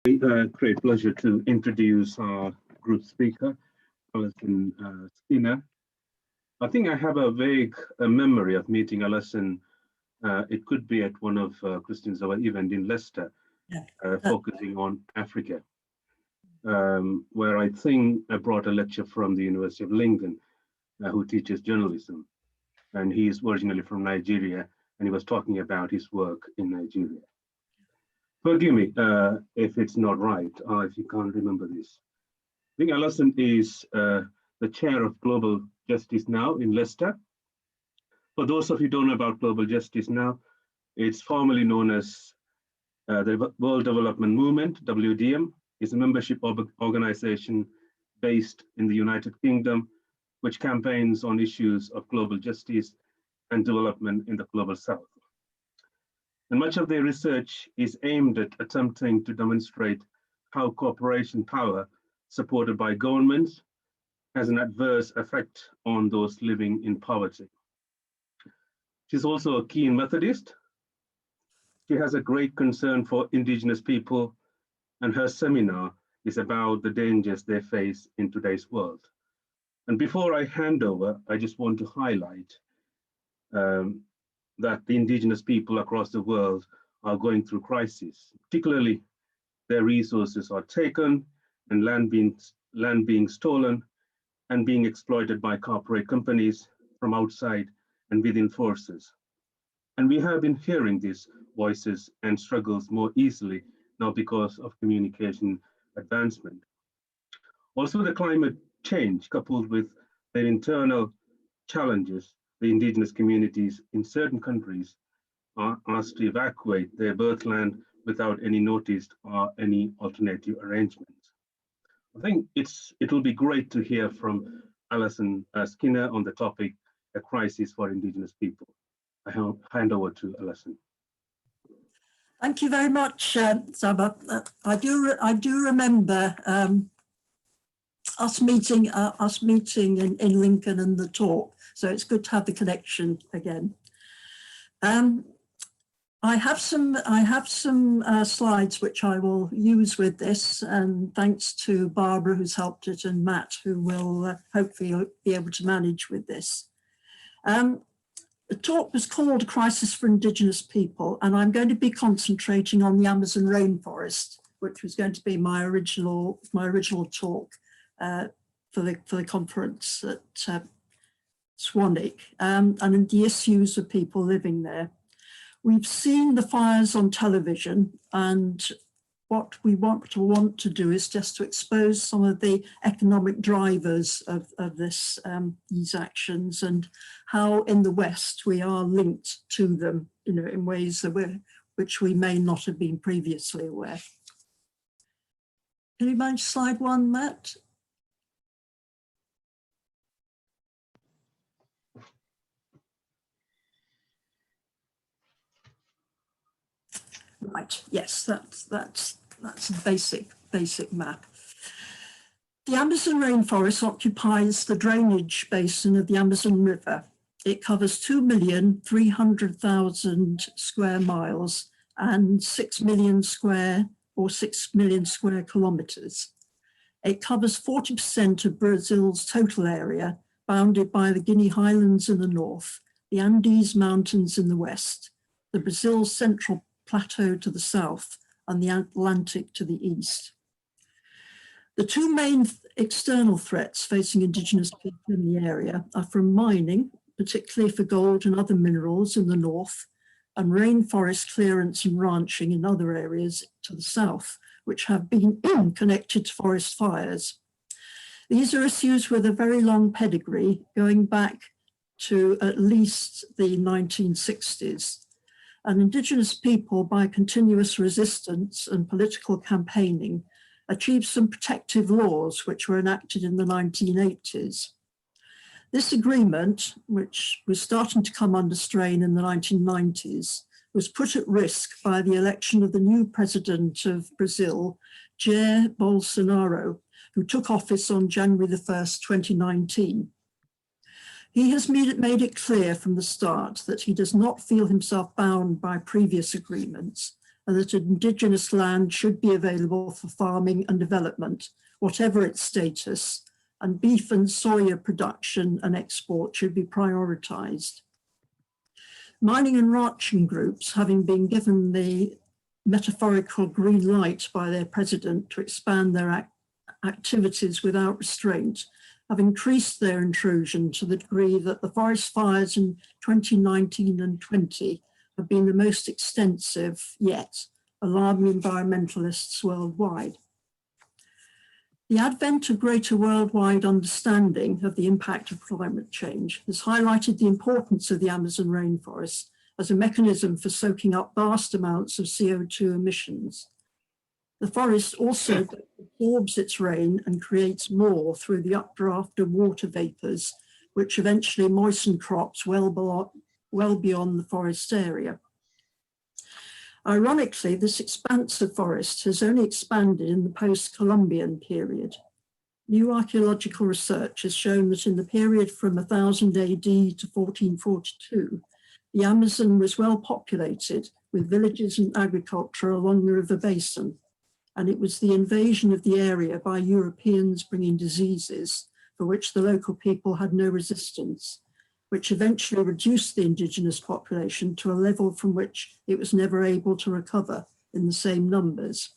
Great pleasure to introduce our group speaker, Alison Skinner. I think I have a vague memory of meeting Alison. It could be at one of Christine's event in Leicester, focusing on Africa, where I think I brought a lecture from the University of Lincoln, who teaches journalism. And he is originally from Nigeria, and he was talking about his work in Nigeria. Forgive me if it's not right, or if you can't remember this. I think Alison is the chair of Global Justice Now in Leicester. For those of you who don't know about Global Justice Now, it's formerly known as the World Development Movement, WDM. It's a membership organization based in the United Kingdom, which campaigns on issues of global justice and development in the global south. And much of their research is aimed at attempting to demonstrate how cooperation power supported by governments has an adverse effect on those living in poverty. She's also a keen Methodist. She has a great concern for indigenous people, and her seminar is about the dangers they face in today's world. And before I hand over, I just want to highlight that the indigenous people across the world are going through crisis. Particularly, their resources are taken and land being stolen and being exploited by corporate companies from outside and within forces. And we have been hearing these voices and struggles more easily now because of communication advancement. Also, the climate change coupled with their internal challenges, the indigenous communities in certain countries are asked to evacuate their birthland without any notice or any alternative arrangements. I think it will be great to hear from Alison Skinner on the topic, a crisis for indigenous people. I hand over to Alison. Thank you very much, Saba. I do remember us meeting in Lincoln and the talk. So it's good to have the connection again. I have some slides which I will use with this, and thanks to Barbara who's helped it, and Matt who will hopefully be able to manage with this. The talk was called Crisis for Indigenous People, and I'm going to be concentrating on the Amazon rainforest, which was going to be my original talk for the conference at Swanwick, and the issues of people living there. We've seen the fires on television, and what we want to do is just to expose some of the economic drivers of these actions, and how in the West we are linked to them, in ways that which we may not have been previously aware. Can you manage slide 1, Matt? Right, yes, that's a basic map. The Amazon rainforest occupies the drainage basin of the Amazon River. It covers 2,300,000 square miles and 6 million square kilometers. It covers 40% of Brazil's total area, bounded by the Guinea Highlands in the north, the Andes Mountains in the west, the Brazil's Central Plateau to the south, and the Atlantic to the east. The two main external threats facing indigenous people in the area are from mining, particularly for gold and other minerals in the north, and rainforest clearance and ranching in other areas to the south, which have been connected to forest fires. These are issues with a very long pedigree, going back to at least the 1960s. And indigenous people, by continuous resistance and political campaigning, achieved some protective laws which were enacted in the 1980s. This agreement, which was starting to come under strain in the 1990s, was put at risk by the election of the new president of Brazil, Jair Bolsonaro, who took office on January the 1st, 2019. He has made it clear from the start that he does not feel himself bound by previous agreements, and that indigenous land should be available for farming and development, whatever its status, and beef and soya production and export should be prioritised. Mining and ranching groups, having been given the metaphorical green light by their president to expand their activities without restraint, have increased their intrusion to the degree that the forest fires in 2019 and 20 have been the most extensive yet, alarming environmentalists worldwide. The advent of greater worldwide understanding of the impact of climate change has highlighted the importance of the Amazon rainforest as a mechanism for soaking up vast amounts of CO2 emissions. The forest also absorbs its rain and creates more through the updraft of water vapours, which eventually moisten crops well beyond the forest area. Ironically, this expanse of forest has only expanded in the post-Columbian period. New archaeological research has shown that in the period from 1000 AD to 1442, the Amazon was well populated with villages and agriculture along the river basin, and it was the invasion of the area by Europeans bringing diseases for which the local people had no resistance, which eventually reduced the indigenous population to a level from which it was never able to recover in the same numbers.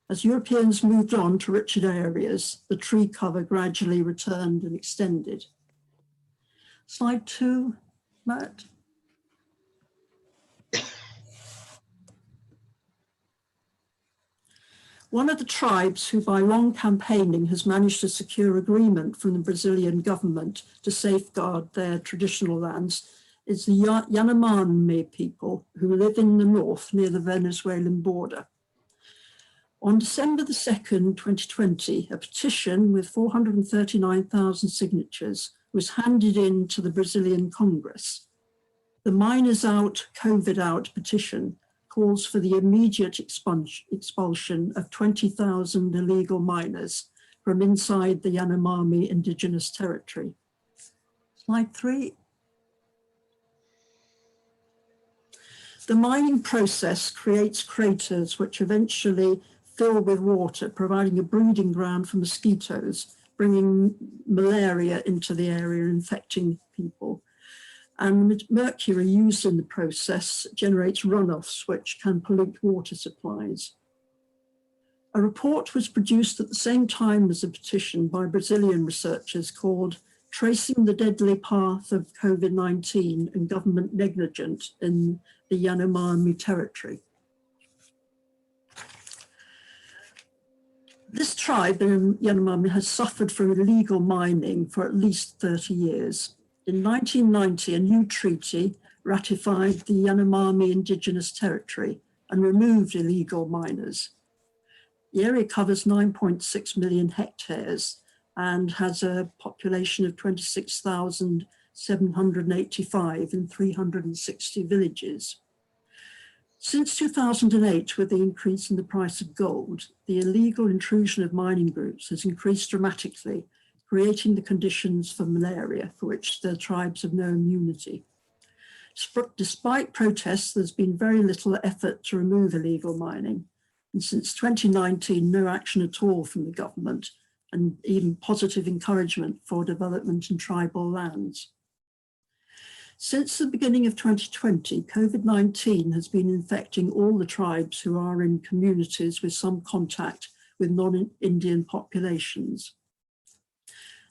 As Europeans moved on to richer areas, the tree cover gradually returned and extended. Slide 2, Matt. One of the tribes who by long campaigning has managed to secure agreement from the Brazilian government to safeguard their traditional lands is the Yanomami people who live in the north near the Venezuelan border. On December the 2nd, 2020, a petition with 439,000 signatures was handed in to the Brazilian Congress. The Miners Out, COVID Out petition calls for the immediate expulsion of 20,000 illegal miners from inside the Yanomami indigenous territory. Slide 3. The mining process creates craters which eventually fill with water, providing a breeding ground for mosquitoes, bringing malaria into the area, infecting people. And mercury used in the process generates runoffs which can pollute water supplies. A report was produced at the same time as a petition by Brazilian researchers called Tracing the Deadly Path of COVID-19 and Government Negligence in the Yanomami territory. This tribe in Yanomami has suffered from illegal mining for at least 30 years. In 1990, a new treaty ratified the Yanomami indigenous territory and removed illegal miners. The area covers 9.6 million hectares and has a population of 26,785 in 360 villages. Since 2008, with the increase in the price of gold, the illegal intrusion of mining groups has increased dramatically, creating the conditions for malaria for which the tribes have no immunity. Despite protests, there's been very little effort to remove illegal mining. And since 2019, no action at all from the government, and even positive encouragement for development in tribal lands. Since the beginning of 2020, COVID-19 has been infecting all the tribes who are in communities with some contact with non-Indian populations.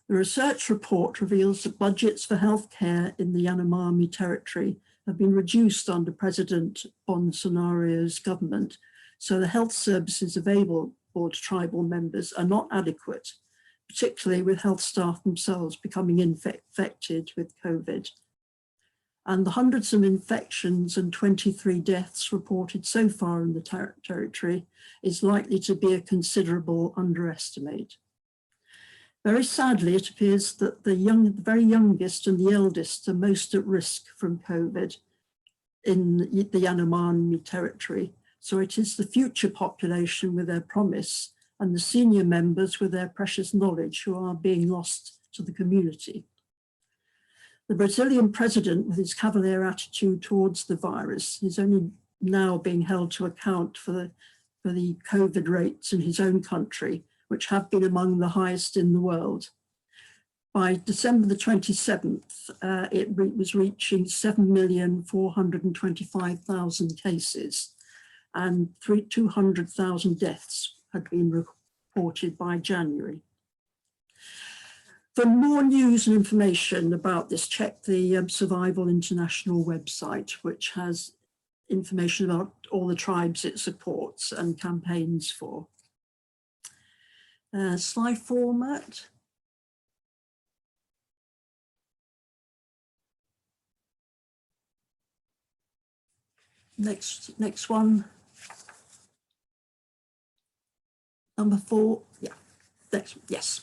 The research report reveals that budgets for healthcare in the Yanomami territory have been reduced under President Bolsonaro's government, so the health services available to tribal members are not adequate, particularly with health staff themselves becoming infected with COVID. And the hundreds of infections and 23 deaths reported so far in the territory is likely to be a considerable underestimate. Very sadly, it appears that the very youngest and the eldest are most at risk from COVID in the Yanomami territory. So it is the future population with their promise and the senior members with their precious knowledge who are being lost to the community. The Brazilian president, with his cavalier attitude towards the virus, is only now being held to account for the COVID rates in his own country, which have been among the highest in the world. By December the 27th, it was reaching 7,425,000 cases, and 200,000 deaths had been reported by January. For more news and information about this, check the Survival International website, which has information about all the tribes it supports and campaigns for. Slide format. Next one. Number 4, yeah, next, yes.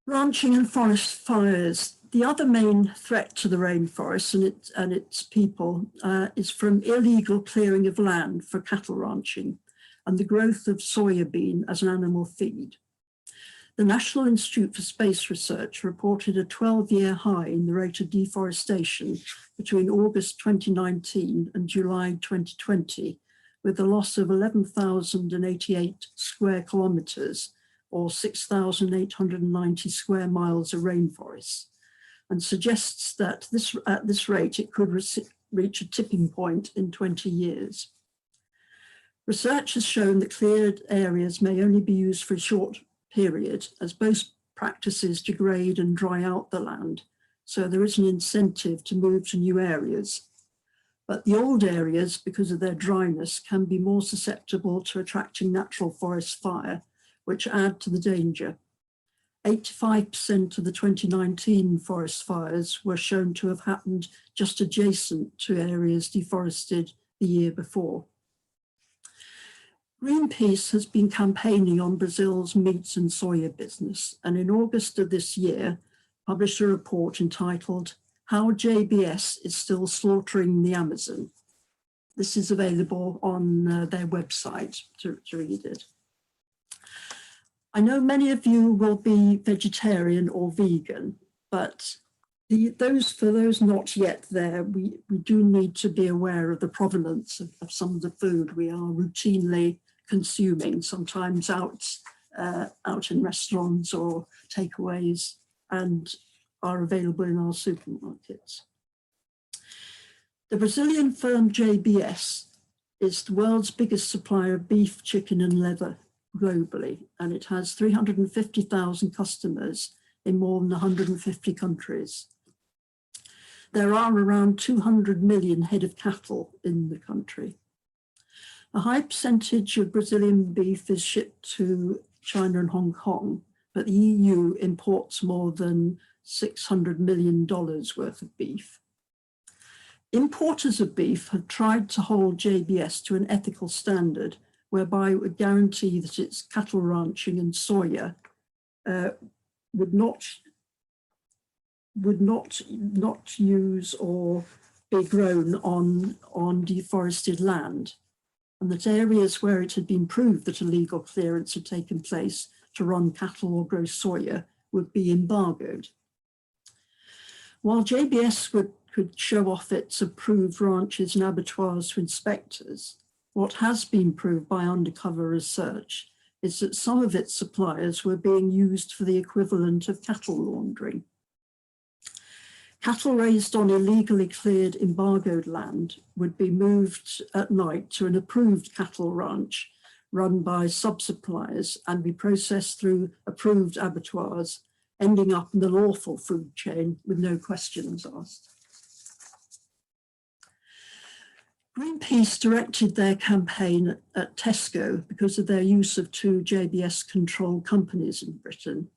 Ranching and forest fires. The other main threat to the rainforest and its people is from illegal clearing of land for cattle ranching and the growth of soya bean as an animal feed. The National Institute for Space Research reported a 12-year high in the rate of deforestation between August 2019 and July 2020, with the loss of 11,088 square kilometres or 6,890 square miles of rainforest, and suggests that at this rate it could reach a tipping point in 20 years. Research has shown that cleared areas may only be used for a short period, as both practices degrade and dry out the land, so there is an incentive to move to new areas. But the old areas, because of their dryness, can be more susceptible to attracting natural forest fire, which add to the danger. 85% of the 2019 forest fires were shown to have happened just adjacent to areas deforested the year before. Greenpeace has been campaigning on Brazil's meat and soya business, and in August of this year, published a report entitled "How JBS is Still Slaughtering the Amazon." This is available on their website to read it. I know many of you will be vegetarian or vegan, but for those not yet there, we do need to be aware of the provenance of some of the food we are routinely consuming, sometimes out in restaurants or takeaways, and are available in our supermarkets. The Brazilian firm JBS is the world's biggest supplier of beef, chicken and leather globally, and it has 350,000 customers in more than 150 countries. There are around 200 million head of cattle in the country. A high percentage of Brazilian beef is shipped to China and Hong Kong, but the EU imports more than $600 million worth of beef. Importers of beef have tried to hold JBS to an ethical standard whereby it would guarantee that its cattle ranching and soya would not use or be grown on deforested land, and that areas where it had been proved that illegal clearance had taken place to run cattle or grow soya would be embargoed. While JBS could show off its approved ranches and abattoirs to inspectors, what has been proved by undercover research is that some of its suppliers were being used for the equivalent of cattle laundering. Cattle raised on illegally cleared embargoed land would be moved at night to an approved cattle ranch run by sub-suppliers and be processed through approved abattoirs, ending up in the lawful food chain with no questions asked. Greenpeace directed their campaign at Tesco because of their use of 2 JBS-controlled companies in Britain.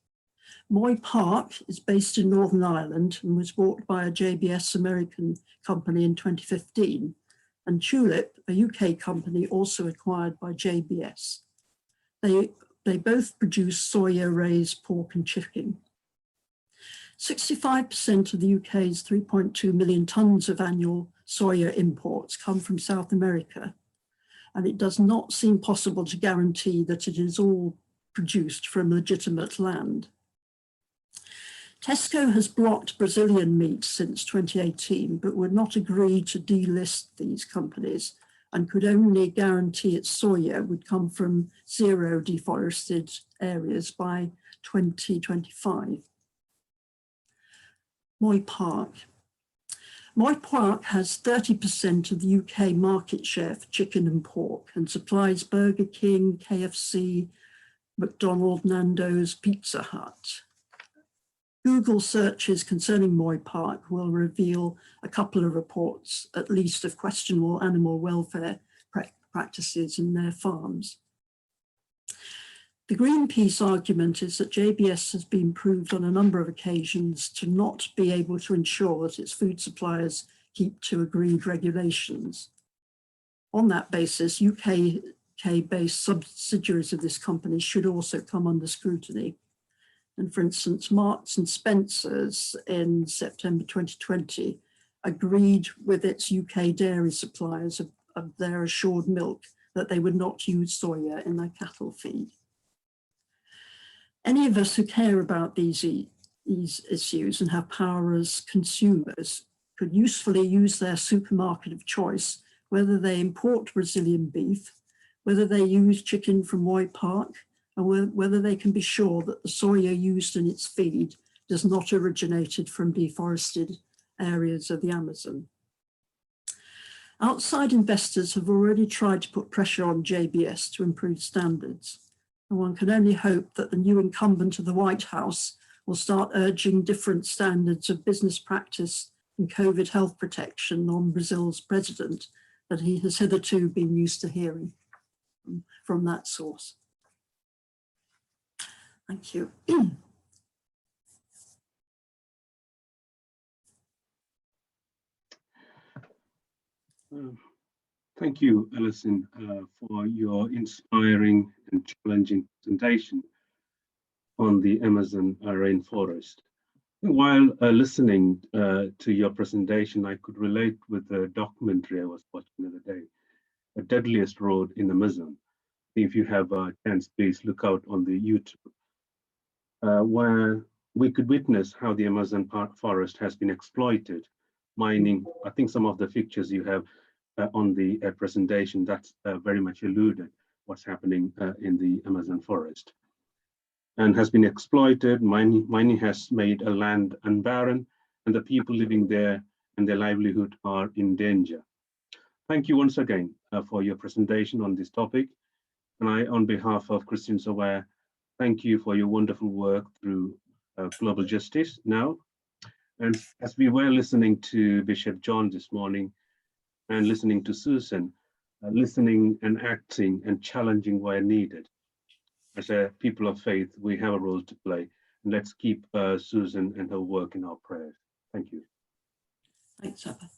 Moy Park is based in Northern Ireland and was bought by a JBS American company in 2015, and Tulip, a UK company also acquired by JBS. They both produce soya-raised pork and chicken. 65% of the UK's 3.2 million tonnes of annual soya imports come from South America, and it does not seem possible to guarantee that it is all produced from legitimate land. Tesco has blocked Brazilian meat since 2018, but would not agree to delist these companies and could only guarantee its soya would come from zero deforested areas by 2025. Moy Park. Moy Park has 30% of the UK market share for chicken and pork and supplies Burger King, KFC, McDonald's, Nando's, Pizza Hut. Google searches concerning Moy Park will reveal a couple of reports, at least, of questionable animal welfare practices in their farms. The Greenpeace argument is that JBS has been proved on a number of occasions to not be able to ensure that its food suppliers keep to agreed regulations. On that basis, UK-based subsidiaries of this company should also come under scrutiny. And for instance, Marks and Spencer's in September 2020 agreed with its UK dairy suppliers of their assured milk that they would not use soya in their cattle feed. Any of us who care about these issues and have power as consumers could usefully use their supermarket of choice, whether they import Brazilian beef, whether they use chicken from Moy Park, and whether they can be sure that the soya used in its feed does not originate from deforested areas of the Amazon. Outside investors have already tried to put pressure on JBS to improve standards. And one can only hope that the new incumbent of the White House will start urging different standards of business practice and COVID health protection on Brazil's president that he has hitherto been used to hearing from that source. Thank you. Thank you, Alison, for your inspiring and challenging presentation on the Amazon rainforest. While listening to your presentation, I could relate with the documentary I was watching the other day, The Deadliest Road in Amazon. If you have a chance, please look out on the YouTube, where we could witness how the Amazon forest has been exploited, mining. I think some of the pictures you have on the presentation, that's very much alluded what's happening in the Amazon forest, and has been exploited. Mining has made a land unbarren, and the people living there and their livelihood are in danger. Thank you once again for your presentation on this topic. And I, on behalf of Christians Aware, thank you for your wonderful work through global justice now. And as we were listening to Bishop John this morning and listening to Susan, listening and acting and challenging where needed. As a people of faith, we have a role to play. And let's keep Susan and her work in our prayers. Thank you. Thanks, Abba.